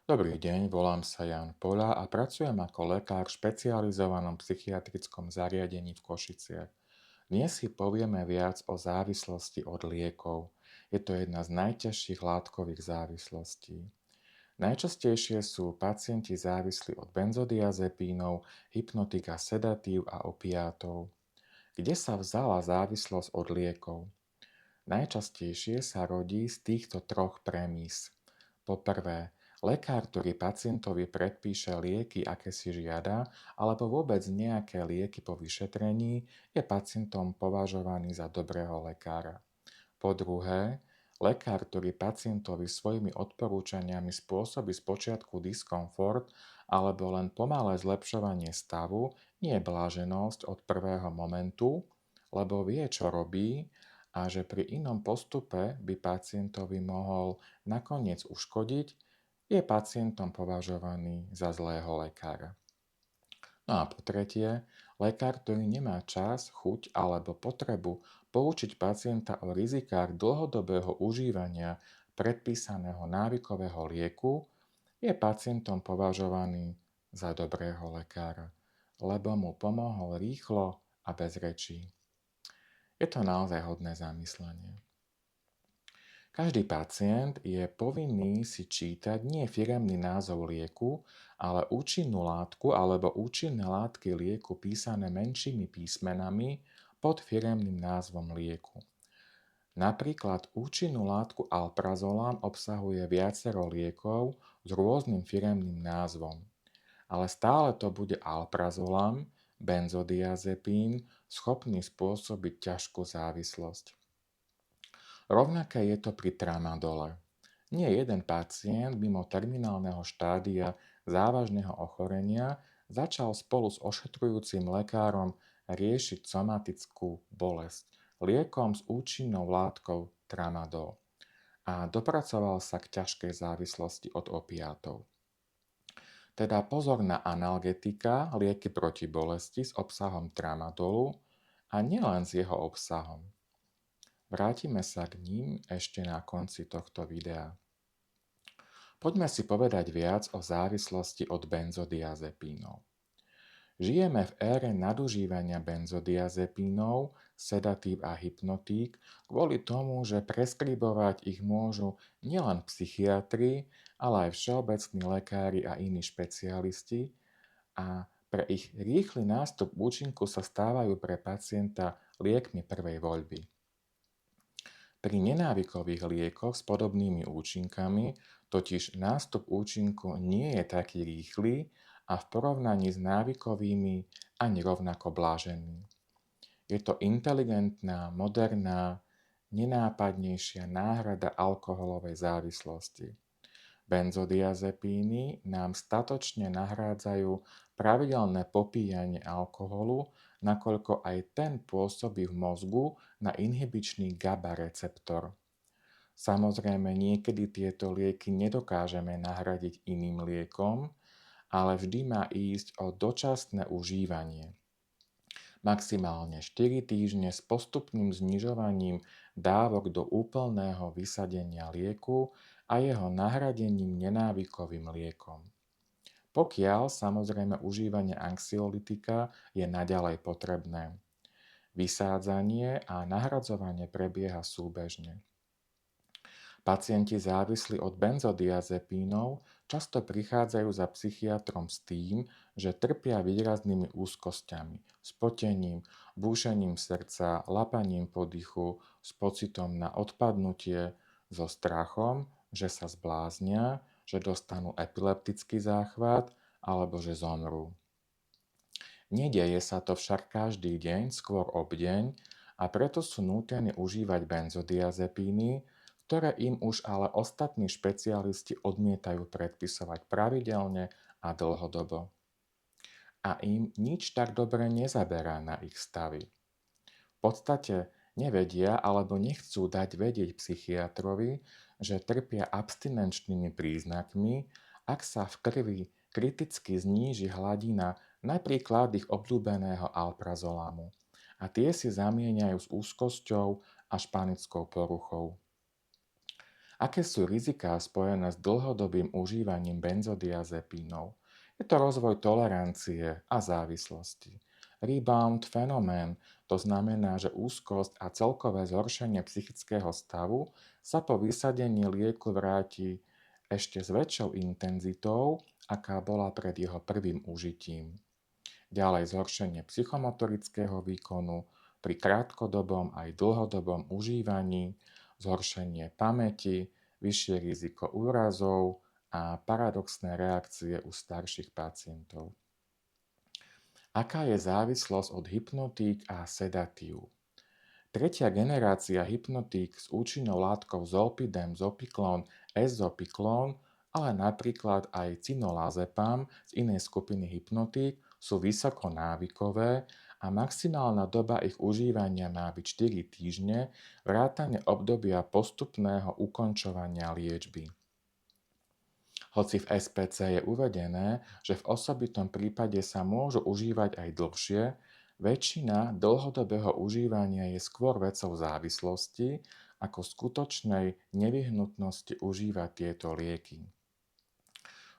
Dobrý deň, volám sa Jan Poľa a pracujem ako lekár v špecializovanom psychiatrickom zariadení v Košiciach. Dnes si povieme viac o závislosti od liekov. Je to jedna z najťažších látkových závislostí. Najčastejšie sú pacienti závislí od benzodiazepínov, hypnotik a sedatív a opiátov. Kde sa vzala závislosť od liekov? Najčastejšie sa rodí z týchto troch premiss. Po prvé, lekár, ktorý pacientovi predpíše lieky, aké si žiada, alebo vôbec nejaké lieky po vyšetrení, je pacientom považovaný za dobrého lekára. Po druhé, lekár, ktorý pacientovi svojimi odporúčaniami spôsobí spočiatku diskomfort alebo len pomalé zlepšovanie stavu, nie je bláženosť od prvého momentu, lebo vie, čo robí a že pri inom postupe by pacientovi mohol nakoniec uškodiť, je pacientom považovaný za zlého lekára. No a po tretie, lekár, ktorý nemá čas, chuť alebo potrebu poučiť pacienta o rizikách dlhodobého užívania predpísaného návykového lieku, je pacientom považovaný za dobrého lekára, lebo mu pomohol rýchlo a bez rečí. Je to naozaj hodné zamyslenie. Každý pacient je povinný si čítať nie firemný názov lieku, ale účinnú látku alebo účinné látky lieku písané menšími písmenami pod firemným názvom lieku. Napríklad účinnú látku alprazolam obsahuje viacero liekov s rôznym firemným názvom, ale stále to bude alprazolam, benzodiazepín, schopný spôsobiť ťažkú závislosť. Rovnaké je to pri tramadole. Nie jeden pacient mimo terminálneho štádia závažného ochorenia začal spolu s ošetrujúcim lekárom riešiť somatickú bolesť liekom s účinnou látkou tramadol a dopracoval sa k ťažkej závislosti od opiátov. Teda pozor na analgetika, lieky proti bolesti s obsahom tramadolu a nielen s jeho obsahom. Vrátime sa k ním ešte na konci tohto videa. Poďme si povedať viac o závislosti od benzodiazepínov. Žijeme v ére nadužívania benzodiazepínov, sedatív a hypnotík kvôli tomu, že preskribovať ich môžu nielen psychiatri, ale aj všeobecní lekári a iní špecialisti a pre ich rýchly nástup účinku sa stávajú pre pacienta liekmi prvej voľby. Pri nenávykových liekoch s podobnými účinkami totiž nástup účinku nie je taký rýchly a v porovnaní s návykovými ani rovnako blážený. Je to inteligentná, moderná, nenápadnejšia náhrada alkoholovej závislosti. Benzodiazepíny nám statočne nahrádzajú pravidelné popíjanie alkoholu, nakoľko aj ten pôsobí v mozgu na inhibičný GABA receptor. Samozrejme, niekedy tieto lieky nedokážeme nahradiť iným liekom, ale vždy má ísť o dočasné užívanie. Maximálne 4 týždne s postupným znižovaním dávok do úplného vysadenia lieku a jeho nahradením nenávykovým liekom. Pokiaľ samozrejme užívanie anxiolitika je naďalej potrebné. Vysádzanie a nahradzovanie prebieha súbežne. Pacienti závislí od benzodiazepínov často prichádzajú za psychiatrom s tým, že trpia výraznými úzkosťami, spotením, búšením srdca, lapaním podychu, s pocitom na odpadnutie, so strachom, že sa zbláznia, že dostanú epileptický záchvat alebo že zomrú. Nedeje sa to však každý deň, skôr obdeň, a preto sú nútení užívať benzodiazepíny, ktoré im už ale ostatní špecialisti odmietajú predpisovať pravidelne a dlhodobo. A im nič tak dobre nezaberá na ich stavy. V podstate nevedia alebo nechcú dať vedieť psychiatrovi, že trpia abstinenčnými príznakmi, ak sa v krvi kriticky zníži hladina napríklad ich obľúbeného alprazolamu a tie si zamieňajú s úzkosťou až panickou poruchou. Aké sú riziká spojené s dlhodobým užívaním benzodiazepínov? Je to rozvoj tolerancie a závislosti. Rebound fenomén, to znamená, že úzkosť a celkové zhoršenie psychického stavu sa po vysadení lieku vráti ešte s väčšou intenzitou, aká bola pred jeho prvým užitím. Ďalej zhoršenie psychomotorického výkonu pri krátkodobom aj dlhodobom užívaní, zhoršenie pamäti, vyššie riziko úrazov a paradoxné reakcie u starších pacientov. Aká je závislosť od hypnotík a sedatív? Tretia generácia hypnotík s účinnou látkou zolpidem, zopiklón, ezopiklón, ale napríklad aj cinolazepam z inej skupiny hypnotík sú vysoko návykové a maximálna doba ich užívania má byť 4 týždne, vrátane obdobia postupného ukončovania liečby. Hoci v SPC je uvedené, že v osobitnom prípade sa môžu užívať aj dlhšie, väčšina dlhodobého užívania je skôr vecou závislosti ako skutočnej nevyhnutnosti užívať tieto lieky.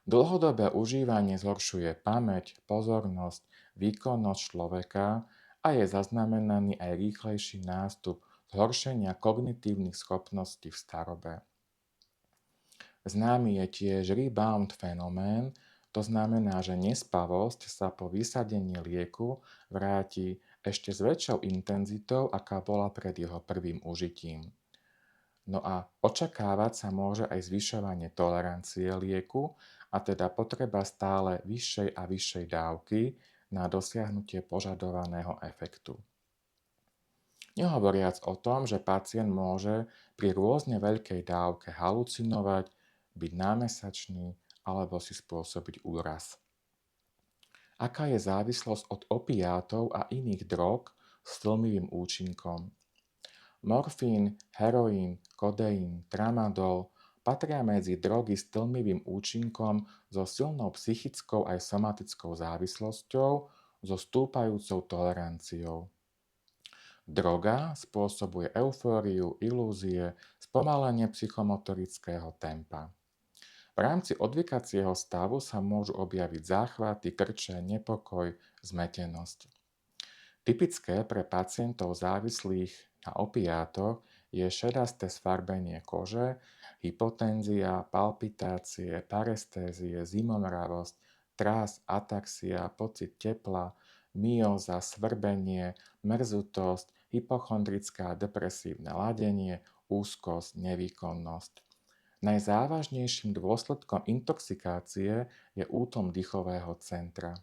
Dlhodobé užívanie zhoršuje pamäť, pozornosť, výkonnosť človeka a je zaznamenaný aj rýchlejší nástup zhoršenia kognitívnych schopností v starobe. Známy je tiež rebound fenomén, to znamená, že nespavosť sa po vysadení lieku vráti ešte s väčšou intenzitou, aká bola pred jeho prvým užitím. No a očakávať sa môže aj zvyšovanie tolerancie lieku, a teda potreba stále vyššej a vyššej dávky na dosiahnutie požadovaného efektu. Nehovoriac o tom, že pacient môže pri rôzne veľkej dávke halucinovať, byť námesačný alebo si spôsobiť úraz. Aká je závislosť od opiátov a iných drog s tlmivým účinkom? Morfín, heroín, kodeín, tramadol patria medzi drogy s tlmivým účinkom so silnou psychickou aj somatickou závislosťou so stúpajúcou toleranciou. Droga spôsobuje eufóriu, ilúzie, spomalenie psychomotorického tempa. V rámci odvykacieho stavu sa môžu objaviť záchvaty, krče, nepokoj, zmetenosť. Typické pre pacientov závislých na opiátoch je šedasté sfarbenie kože, hypotenzia, palpitácie, parestézie, zimomravosť, trás, ataxia, pocit tepla, myóza, svrbenie, mrzutosť, hypochondrické a depresívne ladenie, úzkosť, nevýkonnosť. Najzávažnejším dôsledkom intoxikácie je útlm dýchového centra.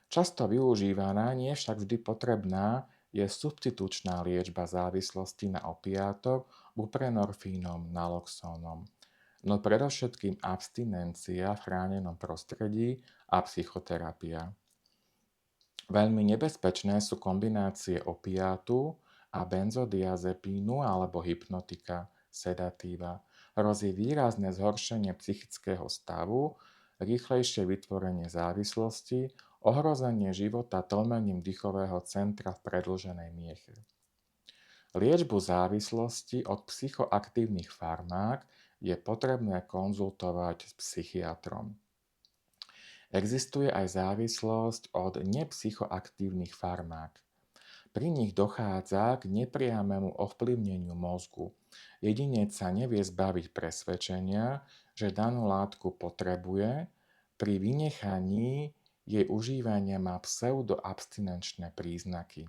Často využívaná, nie však vždy potrebná, je substitučná liečba závislosti na opiátoch buprenorfínom, naloxónom. No predovšetkým abstinencia v chránenom prostredí a psychoterapia. Veľmi nebezpečné sú kombinácie opiátu a benzodiazepínu alebo hypnotika, sedatíva. Hrozí výrazné zhoršenie psychického stavu, rýchlejšie vytvorenie závislosti, ohrozenie života tlmením dýchového centra v predĺženej mieche. Liečbu závislosti od psychoaktívnych farmák je potrebné konzultovať s psychiatrom. Existuje aj závislosť od nepsychoaktívnych farmák. Pri nich dochádza k nepriamému ovplyvneniu mozgu. Jedinec sa nevie zbaviť presvedčenia, že danú látku potrebuje, pri vynechaní jej užívania má pseudoabstinenčné príznaky.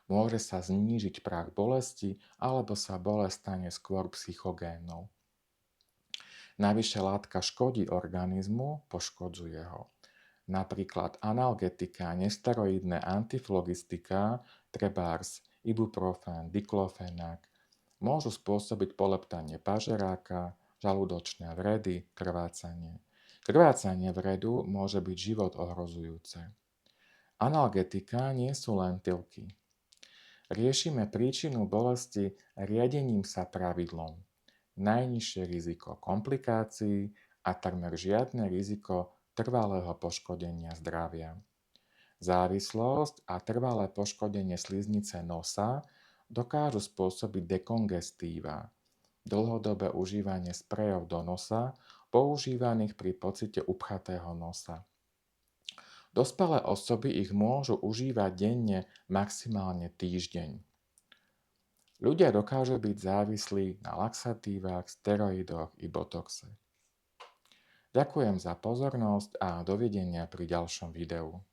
Môže sa znížiť prah bolesti alebo sa bolesť stane skôr psychogénnou. Navyše látka škodí organizmu, poškodzuje ho. Napríklad analgetika, nesteroidné antiflogistika, trebárs, ibuprofén, diklofenák, môžu spôsobiť poleptanie pažeráka, žalúdočné vredy, krvácanie. Krvácanie vredu môže byť život ohrozujúce. Analgetika nie sú len pilky. Riešime príčinu bolesti riadením sa pravidlom. Najnižšie riziko komplikácií a takmer žiadne riziko trvalého poškodenia zdravia. Závislosť a trvalé poškodenie sliznice nosa dokážu spôsobiť dekongestíva. dlhodobé užívanie sprejov do nosa, používaných pri pocite upchatého nosa. Dospelé osoby ich môžu užívať denne maximálne týždeň. Ľudia dokážu byť závislí na laxatívach, steroidoch i botoxe. Ďakujem za pozornosť a dovidenia pri ďalšom videu.